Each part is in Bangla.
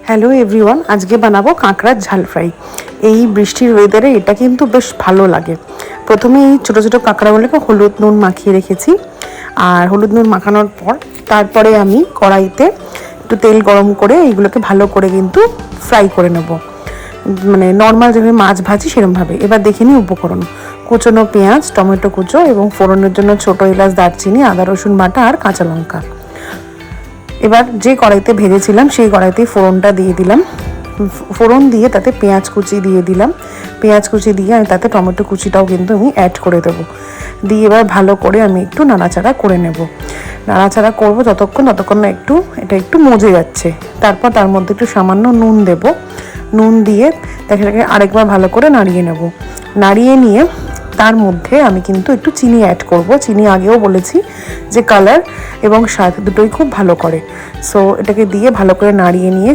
হ্যালো এভরিওয়ান, আজকে বানাবো কাঁকড়ার ঝাল ফ্রাই। এই বৃষ্টির ওয়েদারে এটা কিন্তু বেশ ভালো লাগে। প্রথমে এই ছোটো ছোটো কাঁকড়াগুলোকে হলুদ নুন মাখিয়ে রেখেছি, আর হলুদ নুন মাখানোর পর তারপরে আমি কড়াইতে একটু তেল গরম করে এইগুলোকে ভালো করে কিন্তু ফ্রাই করে নেব, মানে নর্মাল যেভাবে মাছ ভাজি সেরকমভাবে। এবার দেখে নিই উপকরণ: কুচনো পেঁয়াজ, টমেটো কুচো এবং ফোড়নের জন্য ছোটো এলাচ, দারচিনি, আদা রসুন বাটা আর কাঁচা লঙ্কা। এবার যে কড়াইতে ভেজেছিলাম সেই কড়াইতেই ফোড়নটা দিয়ে দিলাম। ফোড়ন দিয়ে তাতে পেঁয়াজ কুচি দিয়ে দিলাম। পেঁয়াজ কুচি দিয়ে আমি তাতে টমেটো কুচিটাও কিন্তু আমি অ্যাড করে দেবো। দিয়ে এবার ভালো করে আমি একটু নাড়াচাড়া করে নেব। নাড়াচাড়া করবো ততক্ষণ না এটা একটু মজে যাচ্ছে। তারপর তার মধ্যে একটু সামান্য নুন দেব। নুন দিয়ে তাকে আরেকবার ভালো করে নাড়িয়ে নেব। নাড়িয়ে নিয়ে তার মধ্যে আমি কিন্তু একটু চিনি অ্যাড করব। চিনি আগেও বলেছি যে কালার এবং স্বাদ দুটোই খুব ভালো করে। সো এটাকে দিয়ে ভালো করে নাড়িয়ে নিয়ে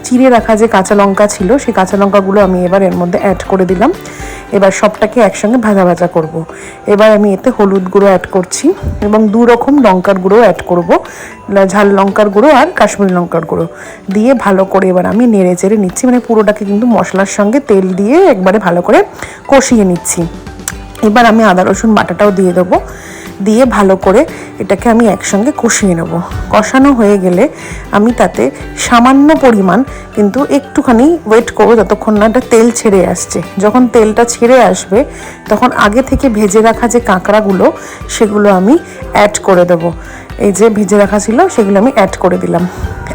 চিড়ে রাখা যে কাঁচা লঙ্কা ছিল সেই কাঁচা লঙ্কাগুলো আমি এবার এর মধ্যে অ্যাড করে দিলাম। এবার সবটাকে একসঙ্গে ভাজা ভাজা করব। এবার আমি এতে হলুদ গুঁড়ো অ্যাড করছি এবং 2 রকম লঙ্কার গুঁড়ো অ্যাড করব, ঝাল লঙ্কার গুঁড়ো আর কাশ্মীরি লঙ্কার গুঁড়ো দিয়ে ভালো করে এবার আমি নেড়ে চেড়ে নিচ্ছি। মানে পুরোটাকে কিন্তু মশলার সঙ্গে তেল দিয়ে একবারে ভালো করে কষিয়ে নিচ্ছি। এবার আমি আদা রসুন বাটাটাও দিয়ে দেবো। দিয়ে ভালো করে এটাকে আমি একসঙ্গে কষিয়ে নেব। কষানো হয়ে গেলে আমি তাতে সামান্য পরিমাণ কিন্তু একটুখানি ওয়েট করবো যতক্ষণ না এটা তেল ছেড়ে আসছে। যখন তেলটা ছেড়ে আসবে তখন আগে থেকে ভেজে রাখা যে কাঁকড়াগুলো সেগুলো আমি অ্যাড করে দেবো। এই যে ভেজে রাখা ছিল সেগুলো আমি অ্যাড করে দিলাম।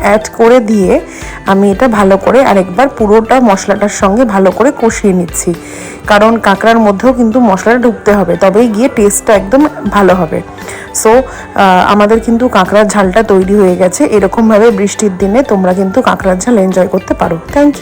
অ্যাড করে দিয়ে আমি এটা ভালো করে আরেকবার পুরোটা মশলাটার সঙ্গে ভালো করে কষিয়ে নিচ্ছি, কারণ কাঁকড়ার মধ্যেও কিন্তু মশলাটা ঢুকতে হবে, তবেই গিয়ে টেস্টটা একদম ভালো হবে। সো আমাদের কিন্তু কাঁকড়ার ঝালটা তৈরি হয়ে গেছে। এরকমভাবে বৃষ্টির দিনে তোমরা কিন্তু কাঁকড়ার ঝাল এনজয় করতে পারো। Thank you.